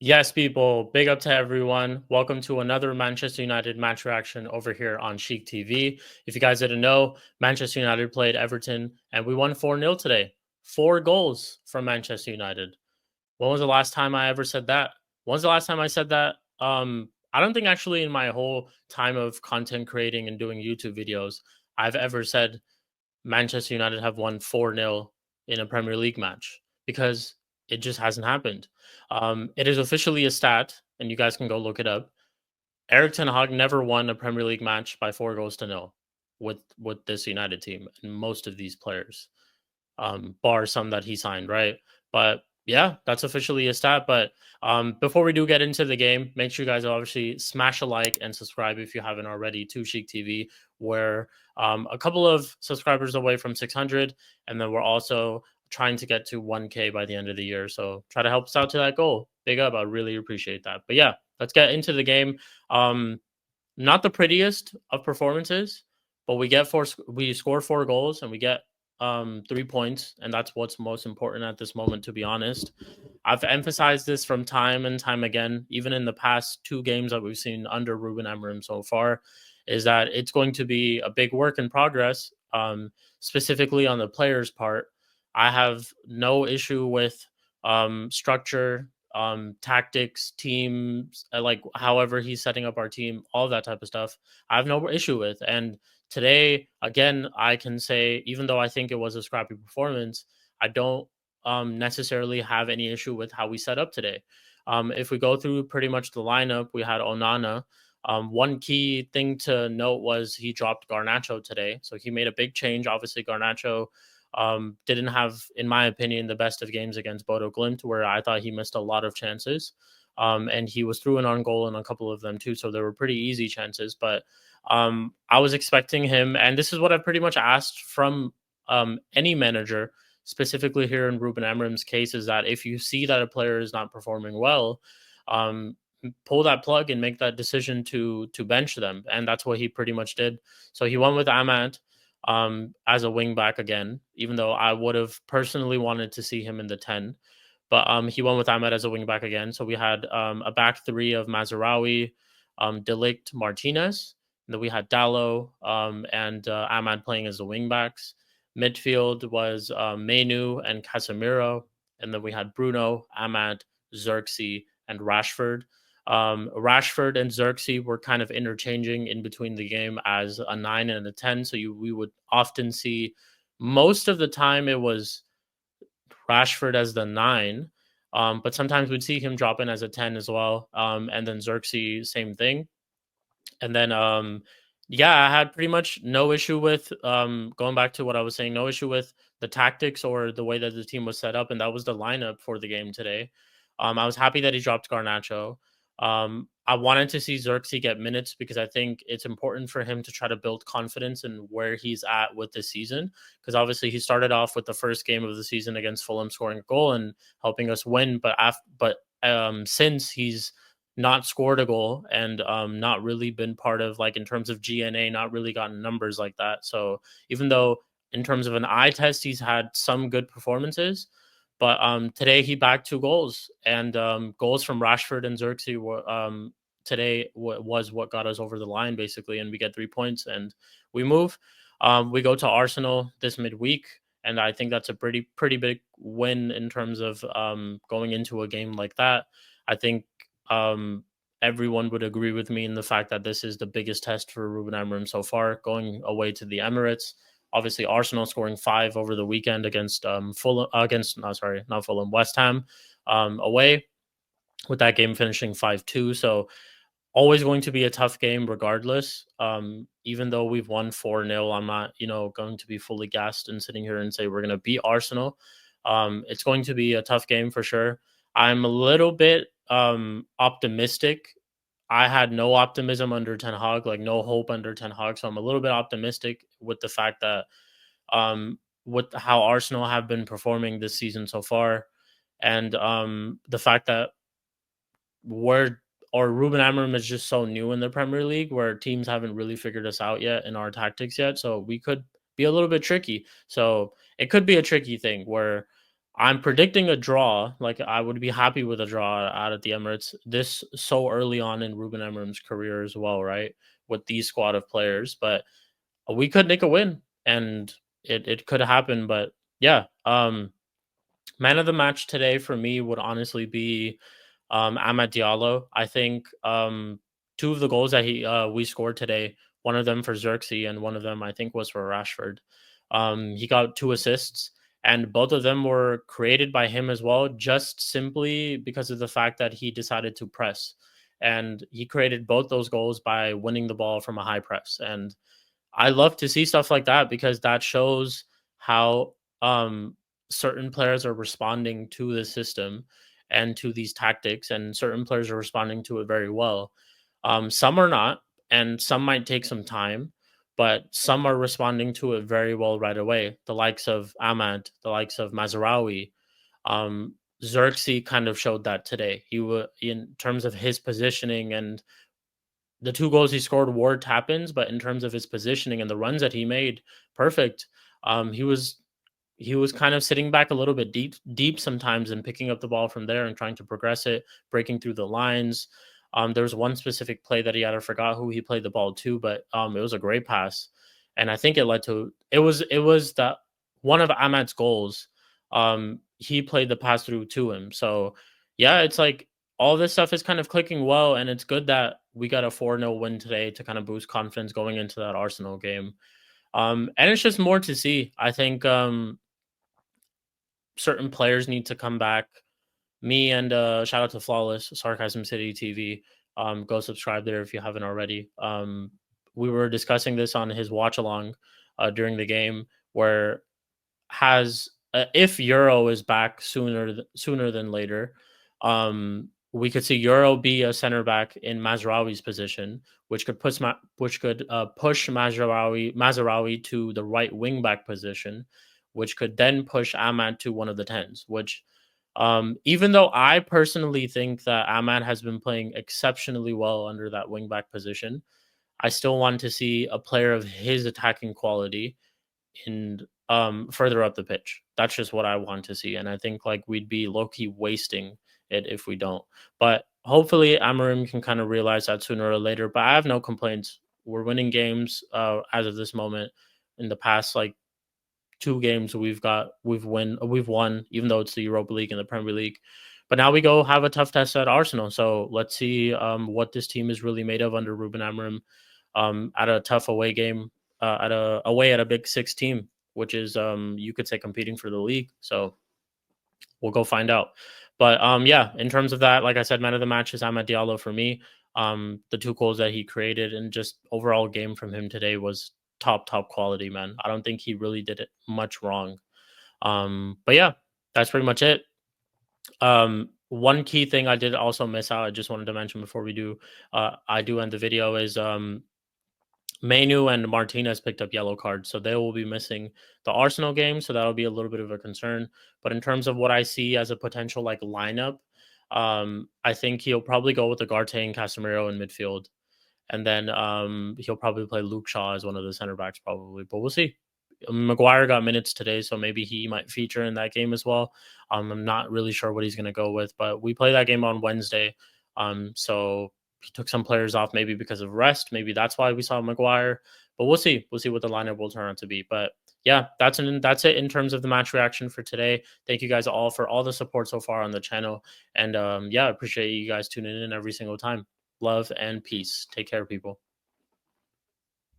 Yes, people, big up to everyone. Welcome to another Manchester United match reaction over here on Chic TV. If you guys didn't know, Manchester United played Everton and we won 4-0 today. 4 goals from Manchester United. When was the last time I ever said that? When was the last time I said that? I don't think actually in my whole time of content creating and doing YouTube videos, I've ever said Manchester United have won 4-0 in a Premier League match because it just hasn't happened. It is officially a stat, and you guys can go look it up. Erik Ten Hag never won a Premier League match by 4 goals to 0 with this United team and most of these players, bar some that he signed, right? But yeah, that's officially a stat. But before we do get into the game, make sure you guys obviously smash a like and subscribe if you haven't already to Chic TV. We're a couple of subscribers away from 600, and then we're also trying to get to 1K by the end of the year. So try to help us out to that goal. Big up. I really appreciate that. But yeah, let's get into the game. Um, Not the prettiest of performances, but we score 4 goals and we get 3 points, and that's what's most important at this moment, to be honest. I've emphasized this from time and time again, even in the past 2 games that we've seen under Ruben so far, is that it's going to be a big work in progress, specifically on the players' part. I have no issue with structure, tactics, teams, like however he's setting up our team, all that type of stuff. I have no issue with. And today, again, I can say, even though I think it was a scrappy performance, I don't necessarily have any issue with how we set up today. If we go through pretty much the lineup, we had Onana. One key thing to note was he dropped Garnacho today. So he made a big change. Obviously, Garnacho didn't have, in my opinion, the best of games against Bodo Glimt, where I thought he missed a lot of chances. And he was through an on goal in a couple of them too. So they were pretty easy chances. But I was expecting him, and this is what I've pretty much asked from any manager, specifically here in Ruben'S case, is that if you see that a player is not performing well, um, pull that plug and make that decision to bench them. And that's what he pretty much did. So he went with Ahmad as a wing back again, even though I would have personally wanted to see him in the 10. But he went with Ahmed as a wing back again. So we had a back three of Mazarawi, Delict, Martinez. And then we had Dallo and Ahmad playing as the wing backs. Midfield was Menu and Casemiro. And then we had Bruno, Ahmad, Zirkzee, and Rashford. Rashford and Zirkzee were kind of interchanging in between the game as a 9 and a 10. So we would often see, most of the time it was Rashford as the 9, but sometimes we'd see him drop in as a 10 as well. And then Zirkzee, same thing. And then, yeah, I had pretty much no issue with going back to what I was saying, no issue with the tactics or the way that the team was set up. And that was the lineup for the game today. I was happy that he dropped Garnacho. I wanted to see Zirkzee get minutes because I think it's important for him to try to build confidence in where he's at with this season. Because obviously he started off with the first game of the season against Fulham scoring a goal and helping us win. But since he's not scored a goal and not really been part of, like, in terms of GNA, not really gotten numbers like that. So even though in terms of an eye test, he's had some good performances, but today he bagged 2 goals, and goals from Rashford and Zirkzee were today was what got us over the line basically, and we get 3 points and we move. We go to Arsenal this midweek, and I think that's a pretty big win in terms of going into a game like that. I think everyone would agree with me in the fact that this is the biggest test for Ruben Amorim so far, going away to the Emirates. Obviously, Arsenal scoring 5 over the weekend against Fulham, against no, sorry, not Fulham, West Ham away, with that game finishing 5-2. So always going to be a tough game regardless. Even though we've won 4-0, I'm not, going to be fully gassed and sitting here and say we're going to beat Arsenal. It's going to be a tough game for sure. I'm a little bit optimistic. I had no optimism under Ten Hag, like no hope under Ten Hag. So I'm a little bit optimistic with the fact that with how Arsenal have been performing this season so far, and the fact that we're or Ruben Amorim is just so new in the Premier League, where teams haven't really figured us out yet in our tactics yet. So we could be a little bit tricky. So it could be a tricky thing where I'm predicting a draw. Like, I would be happy with a draw out at the Emirates this so early on in Ruben Amorim's career as well, right? With these squad of players, but we could nick a win, and it could happen. But yeah, man of the match today for me would honestly be Amad Diallo. I think two of the goals that we scored today, one of them for Zirkzee and one of them I think was for Rashford. He got two assists, and both of them were created by him as well, just simply because of the fact that he decided to press. And he created both those goals by winning the ball from a high press. And I love to see stuff like that because that shows how certain players are responding to the system and to these tactics, and certain players are responding to it very well. Some are not, and some might take some time, but some are responding to it very well right away. The likes of Ahmad, the likes of Mazraoui, um, Zirkzee kind of showed that today. He was in terms of his positioning, and the two goals he scored were tap-ins, but in terms of his positioning and the runs that he made, perfect. He was kind of sitting back a little bit deep sometimes and picking up the ball from there and trying to progress it, breaking through the lines. There was one specific play that he had, I forgot who he played the ball to, but it was a great pass, and I think it led to it was that one of Ahmad's goals. He played the pass through to him, so yeah, it's like all this stuff is kind of clicking well, and it's good that we got a 4-0 win today to kind of boost confidence going into that Arsenal game. And it's just more to see. I think certain players need to come back. Me and shout out to Flawless Sarcasm City TV. Go subscribe there if you haven't already. We were discussing this on his watch along during the game, where has if Euro is back sooner than later, we could see Euro be a center back in Mazraoui's position, which could push Mazraoui to the right wing back position, which could then push Ahmad to one of the tens. Which, even though I personally think that Ahmad has been playing exceptionally well under that wing back position, I still want to see a player of his attacking quality in further up the pitch. That's just what I want to see. And I think like we'd be low key wasting it if we don't. But hopefully Amorim can kind of realize that sooner or later. But I have no complaints. We're winning games as of this moment. In the past like two games we've won, even though it's the Europa League and the Premier League. But now we go have a tough test at Arsenal. So let's see what this team is really made of under Ruben Amorim at a tough away game, at a Big Six team, which is you could say competing for the league. So we'll go find out. But yeah, in terms of that, like I said, man of the match is Amad Diallo for me. The two goals that he created and just overall game from him today was top quality, man. I don't think he really did it much wrong. But yeah, that's pretty much it. One key thing I did also miss out, I just wanted to mention before we do I do end the video, is Manu and Martinez picked up yellow cards, so they will be missing the Arsenal game. So that'll be a little bit of a concern. But in terms of what I see as a potential like lineup, I think he'll probably go with the Ugarte and Casemiro in midfield, and then he'll probably play Luke Shaw as one of the center backs, probably. But we'll see. Maguire got minutes today, so maybe he might feature in that game as well. I'm not really sure what he's going to go with, but we play that game on Wednesday. So he took some players off, maybe because of rest. Maybe that's why we saw Maguire. But we'll see. We'll see what the lineup will turn out to be. But yeah, that's it in terms of the match reaction for today. Thank you guys all for all the support so far on the channel. And yeah, I appreciate you guys tuning in every single time. Love and peace. Take care, people.